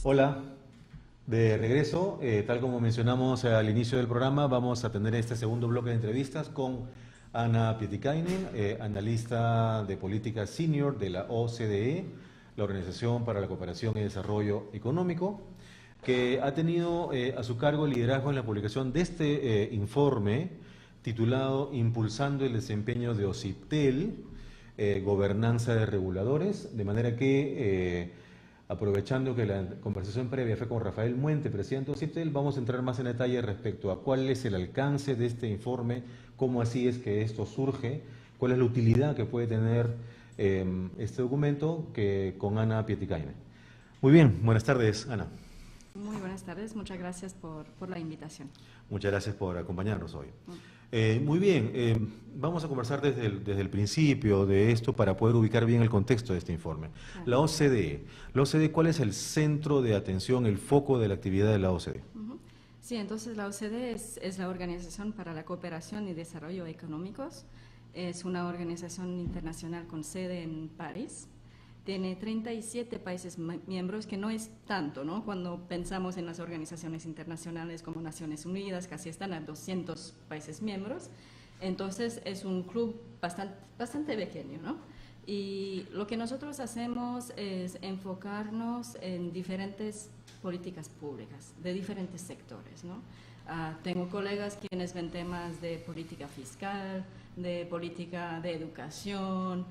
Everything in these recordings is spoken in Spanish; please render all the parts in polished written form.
Hola, de regreso, tal como mencionamos al inicio del programa, vamos a tener este segundo bloque de entrevistas con Anna Pietikainen, analista de política senior de la OCDE, la Organización para la Cooperación y Desarrollo Económico, que ha tenido a su cargo el liderazgo en la publicación de este informe titulado Impulsando el desempeño de OCIPTEL, gobernanza de reguladores, de manera que aprovechando que la conversación previa fue con Rafael Muente, presidente de OCIPTEL, vamos a entrar más en detalle respecto a cuál es el alcance de este informe, cómo así es que esto surge, cuál es la utilidad que puede tener este documento con Anna Pietikainen. Muy bien, buenas tardes, Ana. Muy buenas tardes, muchas gracias por la invitación. Muchas gracias por acompañarnos hoy. Muy bien, vamos a conversar desde el principio de esto para poder ubicar bien el contexto de este informe. La OCDE, ¿cuál es el centro de atención, el foco de la actividad de la OCDE? Sí, entonces la OCDE es la Organización para la Cooperación y Desarrollo Económicos. Es una organización internacional con sede en París. Tiene 37 países miembros, que no es tanto, ¿no? Cuando pensamos en las organizaciones internacionales como Naciones Unidas, casi están a 200 países miembros. Entonces es un club bastante pequeño, ¿no? Y lo que nosotros hacemos es enfocarnos en diferentes políticas públicas de diferentes sectores, ¿no? Tengo colegas quienes ven temas de política fiscal, de política de educación,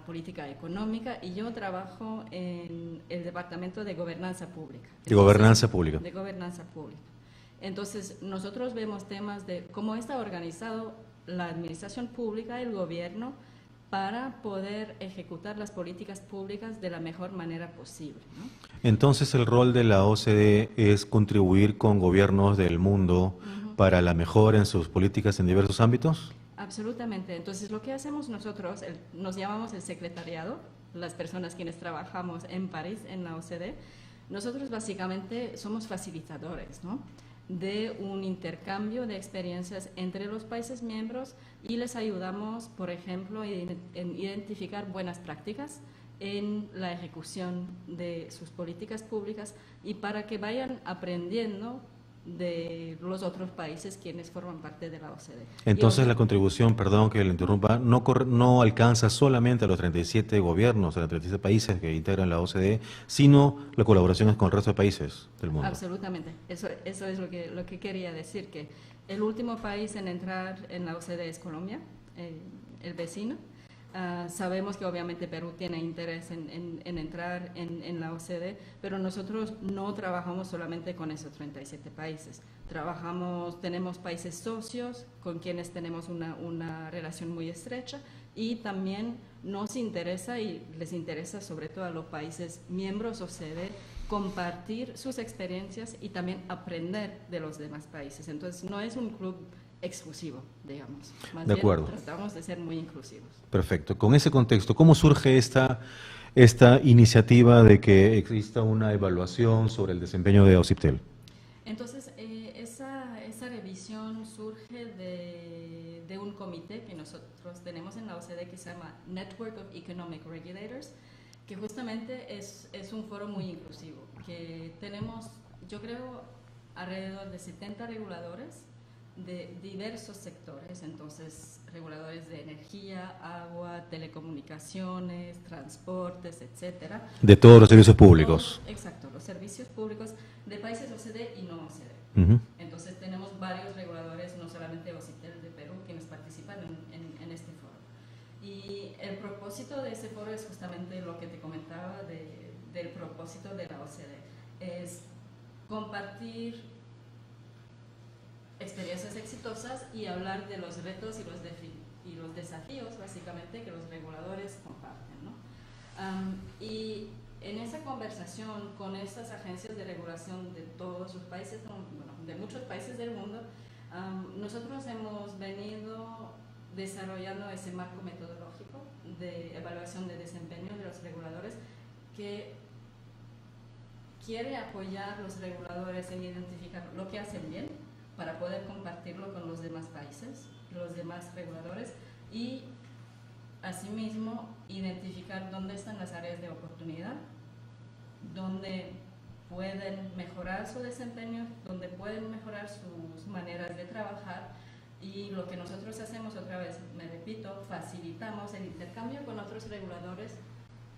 política económica, y yo trabajo en el Departamento de Gobernanza Pública. De Gobernanza Pública. De Gobernanza Pública. Entonces, nosotros vemos temas de cómo está organizado la administración pública, el gobierno, para poder ejecutar las políticas públicas de la mejor manera posible, ¿no? Entonces, el rol de la OCDE es contribuir con gobiernos del mundo para la mejora en sus políticas en diversos ámbitos. Absolutamente. Entonces, lo que hacemos nosotros, nos llamamos el secretariado, las personas quienes trabajamos en París, en la OCDE. Nosotros básicamente somos facilitadores, ¿no?, de un intercambio de experiencias entre los países miembros, y les ayudamos, por ejemplo, en identificar buenas prácticas en la ejecución de sus políticas públicas, y para que vayan aprendiendo de los otros países quienes forman parte de la OCDE. Entonces la contribución, perdón que le interrumpa, no alcanza solamente a los 37 gobiernos, a los 37 países que integran la OCDE, sino la colaboración es con el resto de países del mundo. Absolutamente, eso es lo que quería decir, que el último país en entrar en la OCDE es Colombia, el vecino. Sabemos que obviamente Perú tiene interés en entrar en la OCDE, pero nosotros no trabajamos solamente con esos 37 países. Tenemos países socios con quienes tenemos una relación muy estrecha, y también nos interesa, y les interesa sobre todo a los países miembros OCDE, compartir sus experiencias y también aprender de los demás países. Entonces no es un club exclusivo, digamos. Más de bien, acuerdo. Tratamos de ser muy inclusivos. Perfecto. Con ese contexto, ¿cómo surge esta iniciativa de que exista una evaluación sobre el desempeño de OCIPTEL? Entonces, esa revisión surge de un comité que nosotros tenemos en la OCDE que se llama Network of Economic Regulators, que justamente es un foro muy inclusivo, que tenemos, yo creo, alrededor de 70 reguladores de diversos sectores. Entonces, reguladores de energía, agua, telecomunicaciones, transportes, etcétera. De todos los servicios públicos. Exacto, los servicios públicos de países OCDE y no OCDE. Entonces, tenemos varios reguladores, no solamente OCIPTEL de Perú, quienes participan en este foro. Y el propósito de ese foro es justamente lo que te comentaba del propósito de la OCDE, es compartir experiencias exitosas y hablar de los retos y los desafíos, básicamente, que los reguladores comparten, ¿no? Y en esa conversación con estas agencias de regulación de todos los países, bueno, de muchos países del mundo, nosotros hemos venido desarrollando ese marco metodológico de evaluación de desempeño de los reguladores, que quiere apoyar a los reguladores en identificar lo que hacen bien para poder compartirlo con los demás países, los demás reguladores, y asimismo identificar dónde están las áreas de oportunidad, dónde pueden mejorar su desempeño, donde pueden mejorar sus maneras de trabajar. Y lo que nosotros hacemos, otra vez, me repito, facilitamos el intercambio con otros reguladores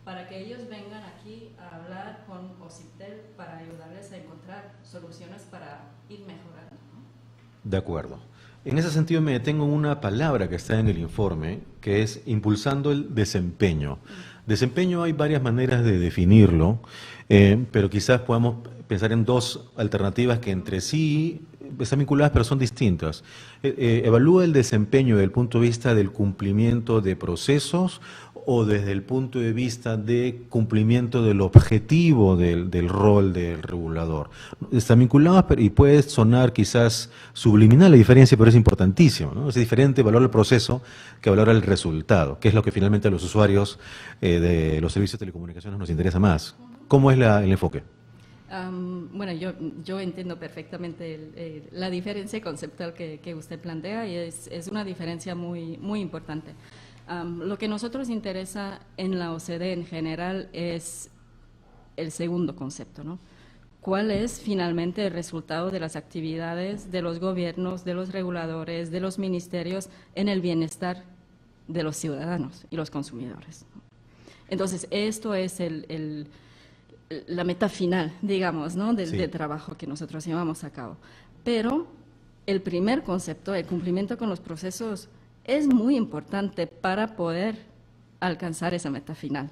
para que ellos vengan aquí a hablar con OCIPTEL para ayudarles a encontrar soluciones para ir mejorando, ¿no? De acuerdo. En ese sentido me detengo en una palabra que está en el informe, que es impulsando el desempeño. Desempeño hay varias maneras de definirlo, pero quizás podamos pensar en dos alternativas que entre sí están vinculadas pero son distintas. Evalúa el desempeño desde el punto de vista del cumplimiento de procesos o desde el punto de vista de cumplimiento del objetivo del rol del regulador. Están vinculados y puede sonar quizás subliminal la diferencia, pero es importantísimo, ¿no? Es diferente valorar el proceso que valorar el resultado, que es lo que finalmente a los usuarios de los servicios de telecomunicaciones nos interesa más. ¿Cómo es el enfoque? Bueno, yo entiendo perfectamente la diferencia conceptual que usted plantea y es una diferencia muy, muy importante. Lo que nosotros interesa en la OCDE en general es el segundo concepto, ¿no? ¿Cuál es finalmente el resultado de las actividades de los gobiernos, de los reguladores, de los ministerios en el bienestar de los ciudadanos y los consumidores? Entonces, esto es la meta final, digamos, ¿no? del trabajo que nosotros llevamos a cabo. Pero el primer concepto, el cumplimiento con los procesos, es muy importante para poder alcanzar esa meta final.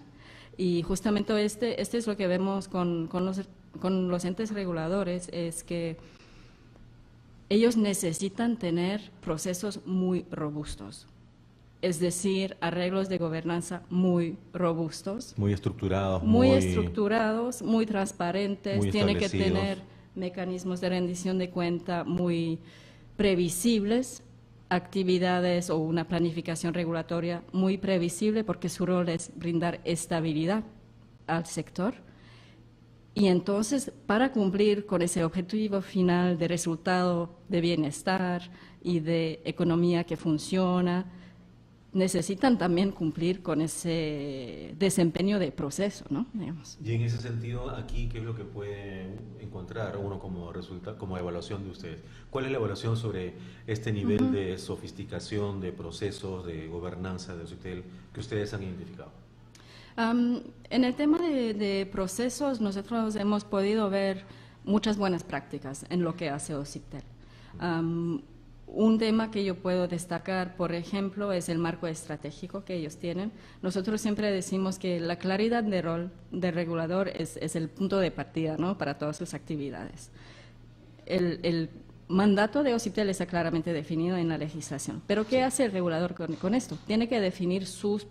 Y justamente este es lo que vemos con los entes reguladores, es que ellos necesitan tener procesos muy robustos. Es decir, arreglos de gobernanza muy robustos. Muy estructurados. Muy estructurados, muy transparentes. Muy tiene que tener mecanismos de rendición de cuenta muy previsibles, actividades o una planificación regulatoria muy previsible, porque su rol es brindar estabilidad al sector. Y entonces, para cumplir con ese objetivo final de resultado de bienestar y de economía que funciona, necesitan también cumplir con ese desempeño de proceso, ¿no? Digamos. Y en ese sentido, aquí, ¿qué es lo que puede encontrar uno como resultado, como evaluación de ustedes? ¿Cuál es la evaluación sobre este nivel de sofisticación de procesos, de gobernanza de OCIPTEL que ustedes han identificado? En el tema de procesos, nosotros hemos podido ver muchas buenas prácticas en lo que hace OCIPTEL. Un tema que yo puedo destacar, por ejemplo, es el marco estratégico que ellos tienen. Nosotros siempre decimos que la claridad de rol del regulador es el punto de partida, ¿no?, para todas sus actividades. El mandato de OCIPTEL está claramente definido en la legislación. Pero ¿qué hace el regulador con esto? Tiene que definir sus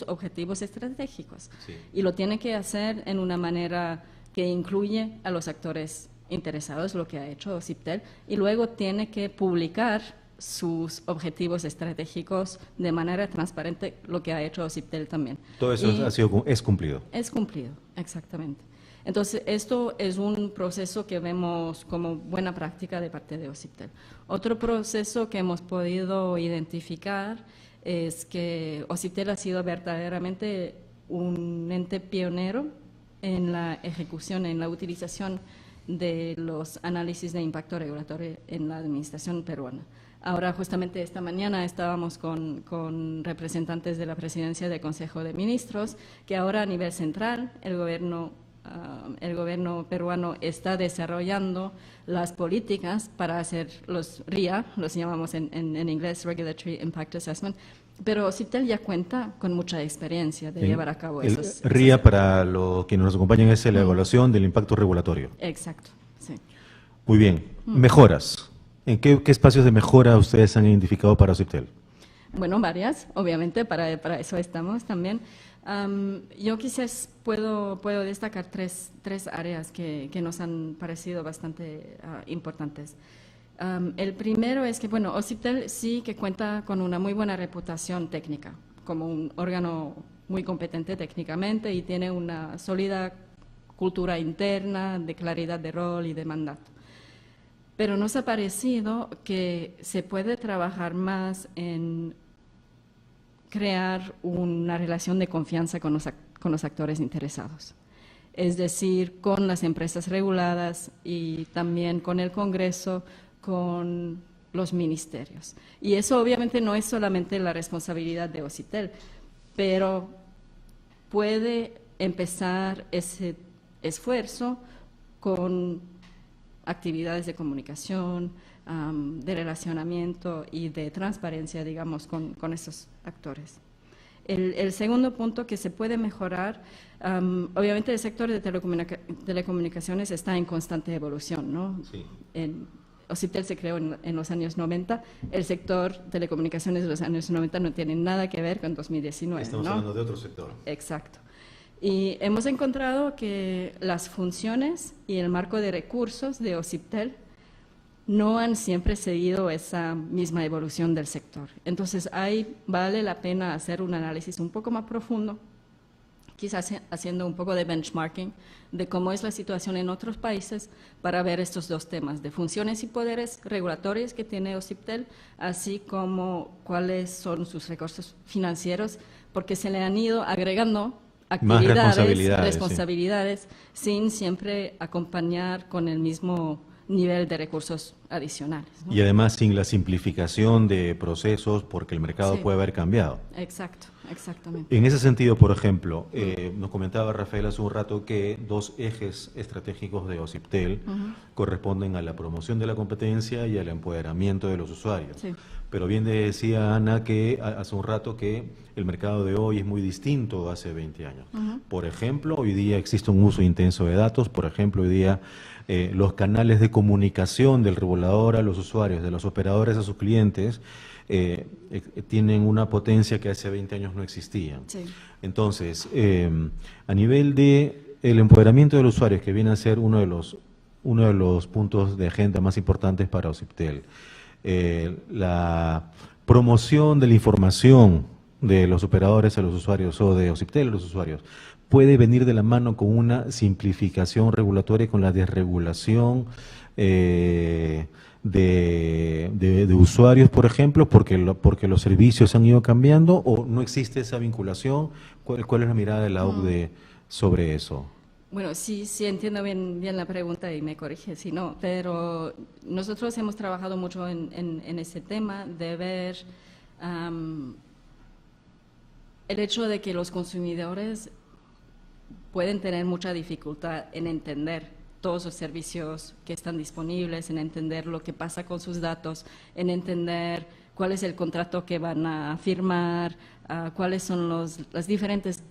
objetivos estratégicos y lo tiene que hacer en una manera que incluye a los actores interesados, lo que ha hecho OCIPTEL, y luego tiene que publicar sus objetivos estratégicos de manera transparente, lo que ha hecho OCIPTEL también. Todo eso es cumplido. Es cumplido, exactamente. Entonces, esto es un proceso que vemos como buena práctica de parte de OCIPTEL. Otro proceso que hemos podido identificar es que OCIPTEL ha sido verdaderamente un ente pionero en la ejecución, en la utilización de los análisis de impacto regulatorio en la administración peruana. Ahora, justamente esta mañana estábamos con representantes de la presidencia del Consejo de Ministros, que ahora a nivel central el gobierno peruano está desarrollando las políticas para hacer los RIA, los llamamos en inglés Regulatory Impact Assessment, pero OCIPTEL ya cuenta con mucha experiencia de llevar a cabo esos. RIA, para los que nos acompañan, es la evaluación del impacto regulatorio. Exacto, sí. Muy bien. Mejoras. ¿En qué espacios de mejora ustedes han identificado para OCIPTEL? Bueno, varias, obviamente, para eso estamos también. Yo quizás puedo destacar tres áreas que nos han parecido bastante importantes. El primero es que, bueno, OCIPTEL sí que cuenta con una muy buena reputación técnica, como un órgano muy competente técnicamente y tiene una sólida cultura interna de claridad de rol y de mandato. Pero nos ha parecido que se puede trabajar más en crear una relación de confianza con los actores interesados. es decir, con las empresas reguladas y también con el Congreso, con los ministerios. Y eso obviamente no es solamente la responsabilidad de OCIPTEL, pero puede empezar ese esfuerzo con actividades de comunicación, de relacionamiento y de transparencia, digamos, con esos actores. El segundo punto que se puede mejorar, obviamente el sector de telecomunicaciones está en constante evolución, ¿no? Sí. OCIPTEL se creó en los años 90, el sector telecomunicaciones de los años 90 no tiene nada que ver con 2019. Estamos hablando de otro sector. Exacto. Y hemos encontrado que las funciones y el marco de recursos de OCIPTEL no han siempre seguido esa misma evolución del sector. Entonces, ahí vale la pena hacer un análisis un poco más profundo, quizás haciendo un poco de benchmarking de cómo es la situación en otros países para ver estos dos temas de funciones y poderes regulatorios que tiene OCIPTEL, así como cuáles son sus recursos financieros, porque se le han ido agregando actividades, responsabilidades, sin siempre acompañar con el mismo nivel de recursos adicionales, ¿no? Y además sin la simplificación de procesos porque el mercado puede haber cambiado. Exacto, exactamente. En ese sentido, por ejemplo, nos comentaba Rafael hace un rato que dos ejes estratégicos de OCIPTEL corresponden a la promoción de la competencia y al empoderamiento de los usuarios. Sí. Pero bien decía Ana que hace un rato que el mercado de hoy es muy distinto a hace 20 años. Por ejemplo, hoy día existe un uso intenso de datos. Por ejemplo, hoy día los canales de comunicación del regulador a los usuarios, de los operadores a sus clientes, tienen una potencia que hace 20 años no existía. Sí. Entonces, a nivel de el empoderamiento del usuario, que viene a ser uno de los puntos de agenda más importantes para OCIPTEL, la promoción de la información de los operadores a los usuarios o de OCIPTEL a los usuarios puede venir de la mano con una simplificación regulatoria y con la desregulación de usuarios, por ejemplo, porque los servicios han ido cambiando, o no existe esa vinculación. ¿Cuál es la mirada de la OCDE sobre eso? Bueno, sí entiendo bien la pregunta y me corrige si no, pero nosotros hemos trabajado mucho en ese tema de ver el hecho de que los consumidores pueden tener mucha dificultad en entender todos los servicios que están disponibles, en entender lo que pasa con sus datos, en entender cuál es el contrato que van a firmar, cuáles son los diferentes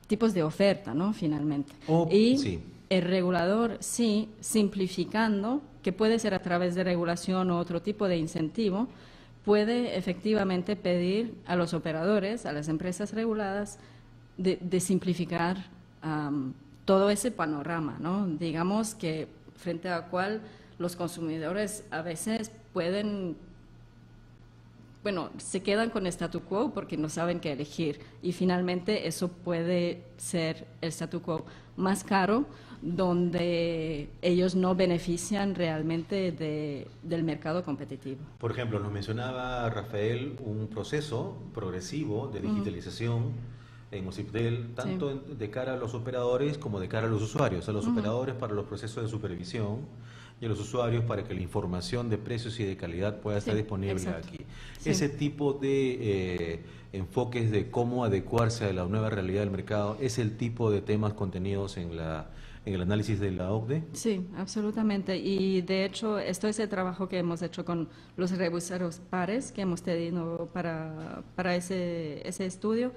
tipos de oferta, ¿no? Finalmente. El regulador, sí, simplificando, que puede ser a través de regulación o otro tipo de incentivo, puede efectivamente pedir a los operadores, a las empresas reguladas, de simplificar todo ese panorama, ¿no? Digamos que frente a cual los consumidores a veces pueden, bueno, se quedan con statu quo porque no saben qué elegir, y finalmente eso puede ser el statu quo más caro, donde ellos no benefician realmente del mercado competitivo. Por ejemplo, nos mencionaba Rafael un proceso progresivo de digitalización en OCIPTEL, tanto de cara a los operadores como de cara a los usuarios. A los operadores para los procesos de supervisión y a los usuarios para que la información de precios y de calidad pueda estar disponible aquí. Ese tipo de enfoques de cómo adecuarse a la nueva realidad del mercado es el tipo de temas contenidos en el análisis de la OCDE. Sí, absolutamente. Y de hecho, esto es el trabajo que hemos hecho con los reviseros pares que hemos tenido para ese estudio,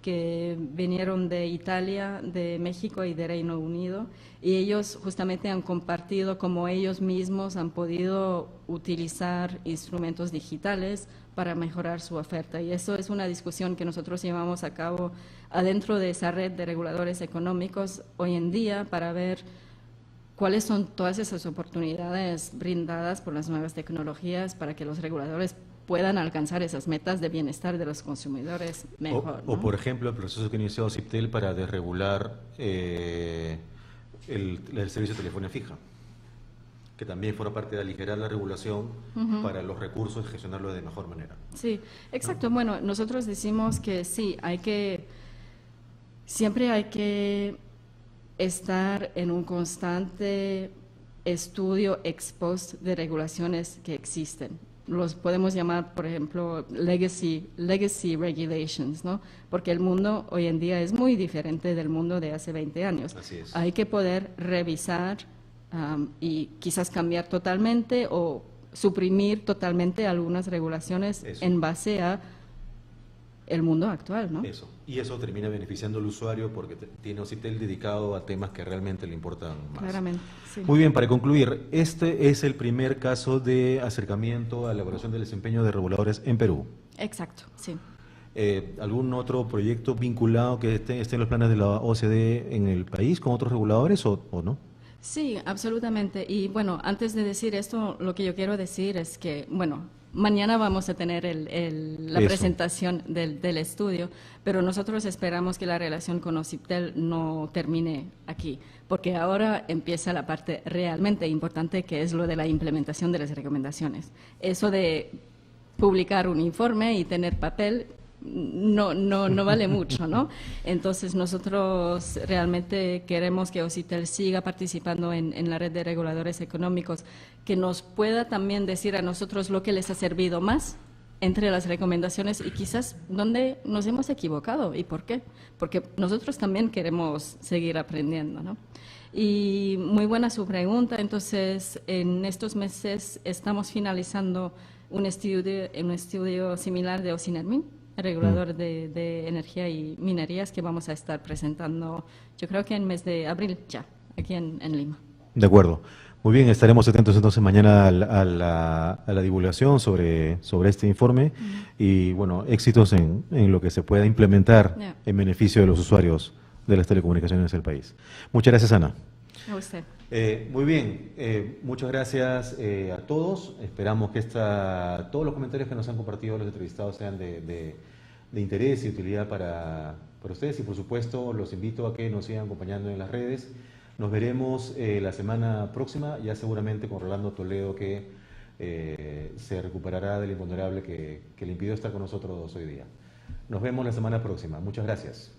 que vinieron de Italia, de México y de Reino Unido, y ellos justamente han compartido cómo ellos mismos han podido utilizar instrumentos digitales para mejorar su oferta. Y eso es una discusión que nosotros llevamos a cabo adentro de esa red de reguladores económicos hoy en día, para ver cuáles son todas esas oportunidades brindadas por las nuevas tecnologías para que los reguladores puedan alcanzar esas metas de bienestar de los consumidores mejor. O por ejemplo, el proceso que inició OCIPTEL para desregular el servicio de telefonía fija, que también forma parte de aligerar la regulación para los recursos y gestionarlo de mejor manera. Sí, exacto. Bueno, nosotros decimos que sí, siempre hay que estar en un constante estudio ex post de regulaciones que existen. Los podemos llamar, por ejemplo, legacy regulations, ¿no? Porque el mundo hoy en día es muy diferente del mundo de hace 20 años. Así es. Hay que poder revisar y quizás cambiar totalmente o suprimir totalmente algunas regulaciones en base a el mundo actual, ¿no? Eso. Y eso termina beneficiando al usuario porque tiene OCITEL dedicado a temas que realmente le importan más. Claramente, sí. Muy bien, para concluir, este es el primer caso de acercamiento a la evaluación del desempeño de reguladores en Perú. Exacto, sí. ¿Algún otro proyecto vinculado que esté en los planes de la OCDE en el país con otros reguladores o no? Sí, absolutamente. Y bueno, antes de decir esto, lo que yo quiero decir es que, bueno, mañana vamos a tener la presentación del estudio, pero nosotros esperamos que la relación con OCITEL no termine aquí, porque ahora empieza la parte realmente importante, que es lo de la implementación de las recomendaciones. Eso de publicar un informe y tener papel no vale mucho, ¿no? Entonces nosotros realmente queremos que OCITEL siga participando en la red de reguladores económicos, que nos pueda también decir a nosotros lo que les ha servido más entre las recomendaciones y quizás dónde nos hemos equivocado y por qué, porque nosotros también queremos seguir aprendiendo, ¿no? Y muy buena su pregunta. Entonces, en estos meses estamos finalizando un estudio similar de OCINERMIN, regulador de energía y minerías, que vamos a estar presentando, yo creo que en mes de abril ya, aquí en Lima. De acuerdo. Muy bien, estaremos atentos entonces mañana a la divulgación sobre este informe y, bueno, éxitos en lo que se pueda implementar en beneficio de los usuarios de las telecomunicaciones del país. Muchas gracias, Ana. A usted. Muy bien, muchas gracias a todos. Esperamos que todos los comentarios que nos han compartido los entrevistados sean de interés y utilidad para ustedes y, por supuesto, los invito a que nos sigan acompañando en las redes. Nos veremos la semana próxima, ya seguramente con Rolando Toledo, que se recuperará del imponderable que le impidió estar con nosotros hoy día. Nos vemos la semana próxima. Muchas gracias.